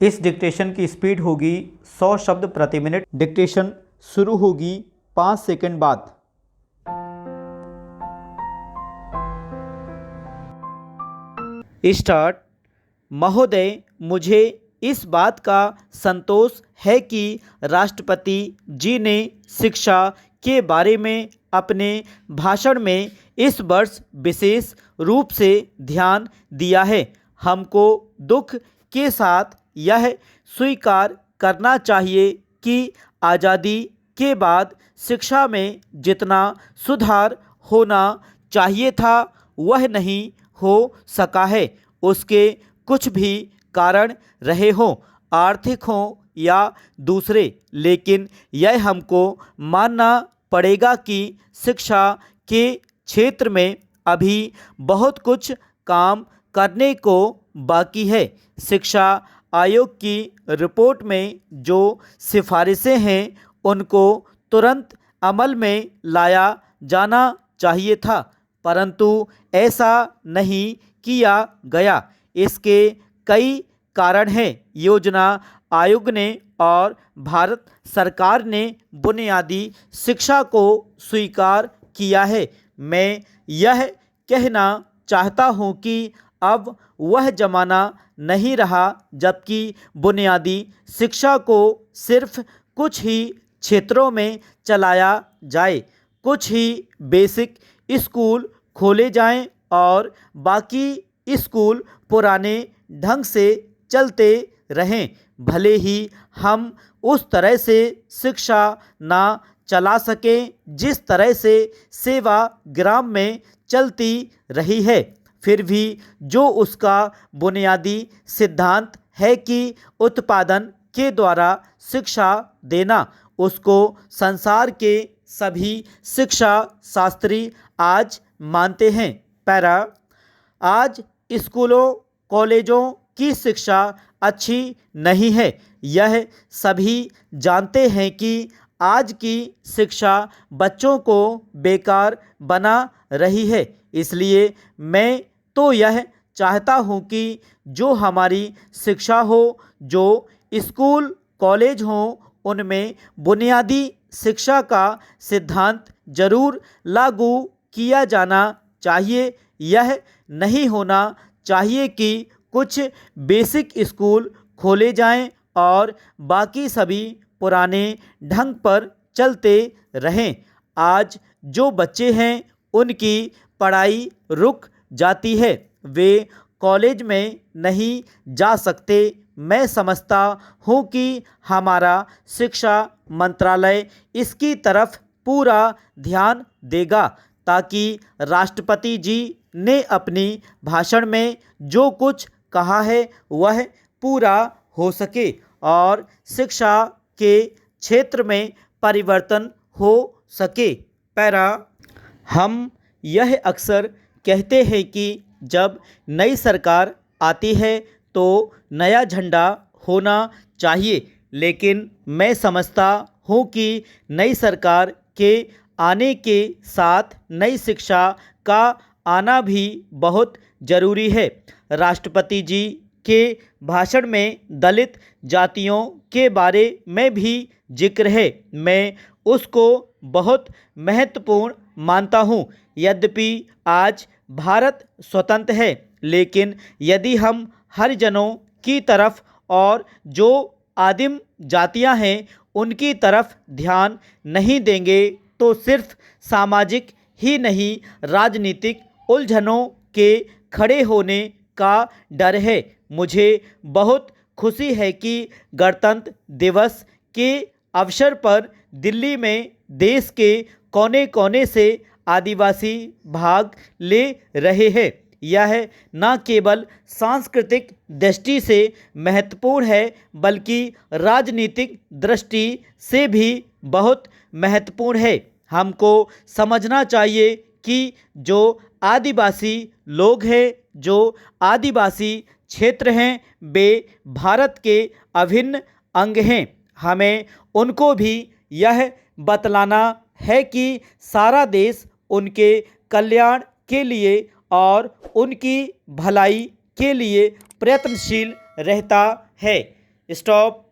इस डिक्टेशन की स्पीड होगी 100 शब्द प्रति मिनट। डिक्टेशन शुरू होगी 5 सेकंड बाद। स्टार्ट। महोदय, मुझे इस बात का संतोष है कि राष्ट्रपति जी ने शिक्षा के बारे में अपने भाषण में इस वर्ष विशेष रूप से ध्यान दिया है। हमको दुख के साथ यह स्वीकार करना चाहिए कि आज़ादी के बाद शिक्षा में जितना सुधार होना चाहिए था वह नहीं हो सका है। उसके कुछ भी कारण रहे हों, आर्थिक हों या दूसरे, लेकिन यह हमको मानना पड़ेगा कि शिक्षा के क्षेत्र में अभी बहुत कुछ काम करने को बाकी है। शिक्षा आयोग की रिपोर्ट में जो सिफारिशें हैं उनको तुरंत अमल में लाया जाना चाहिए था, परंतु ऐसा नहीं किया गया। इसके कई कारण हैं। योजना आयोग ने और भारत सरकार ने बुनियादी शिक्षा को स्वीकार किया है। मैं यह कहना चाहता हूँ कि अब वह ज़माना नहीं रहा जबकि बुनियादी शिक्षा को सिर्फ कुछ ही क्षेत्रों में चलाया जाए, कुछ ही बेसिक स्कूल खोले जाएं और बाकी स्कूल पुराने ढंग से चलते रहें। भले ही हम उस तरह से शिक्षा ना चला सकें जिस तरह से सेवाग्राम में चलती रही है, फिर भी जो उसका बुनियादी सिद्धांत है कि उत्पादन के द्वारा शिक्षा देना, उसको संसार के सभी शिक्षा शास्त्री आज मानते हैं। पैरा। आज स्कूलों कॉलेजों की शिक्षा अच्छी नहीं है। यह सभी जानते हैं कि आज की शिक्षा बच्चों को बेकार बना रही है। इसलिए मैं तो यह चाहता हूँ कि जो हमारी शिक्षा हो, जो स्कूल कॉलेज हों, उनमें बुनियादी शिक्षा का सिद्धांत जरूर लागू किया जाना चाहिए। यह नहीं होना चाहिए कि कुछ बेसिक स्कूल खोले जाएं और बाकी सभी पुराने ढंग पर चलते रहें। आज जो बच्चे हैं उनकी पढ़ाई रुक जाती है, वे कॉलेज में नहीं जा सकते। मैं समझता हूँ कि हमारा शिक्षा मंत्रालय इसकी तरफ पूरा ध्यान देगा ताकि राष्ट्रपति जी ने अपनी भाषण में जो कुछ कहा है वह पूरा हो सके और शिक्षा के क्षेत्र में परिवर्तन हो सके। पैरा। हम यह अक्सर कहते हैं कि जब नई सरकार आती है तो नया झंडा होना चाहिए, लेकिन मैं समझता हूँ कि नई सरकार के आने के साथ नई शिक्षा का आना भी बहुत ज़रूरी है। राष्ट्रपति जी के भाषण में दलित जातियों के बारे में भी जिक्र है। मैं उसको बहुत महत्वपूर्ण मानता हूँ। यद्यपि आज भारत स्वतंत्र है, लेकिन यदि हम हरिजनों की तरफ और जो आदिम जातियां हैं उनकी तरफ ध्यान नहीं देंगे तो सिर्फ सामाजिक ही नहीं, राजनीतिक उलझनों के खड़े होने का डर है। मुझे बहुत खुशी है कि गणतंत्र दिवस के अवसर पर दिल्ली में देश के कोने कोने से आदिवासी भाग ले रहे हैं। यह न केवल सांस्कृतिक दृष्टि से महत्वपूर्ण है बल्कि राजनीतिक दृष्टि से भी बहुत महत्वपूर्ण है। हमको समझना चाहिए कि जो आदिवासी लोग हैं, जो आदिवासी क्षेत्र हैं, वे भारत के अभिन्न अंग हैं। हमें उनको भी यह बतलाना है कि सारा देश उनके कल्याण के लिए और उनकी भलाई के लिए प्रयत्नशील रहता है। स्टॉप।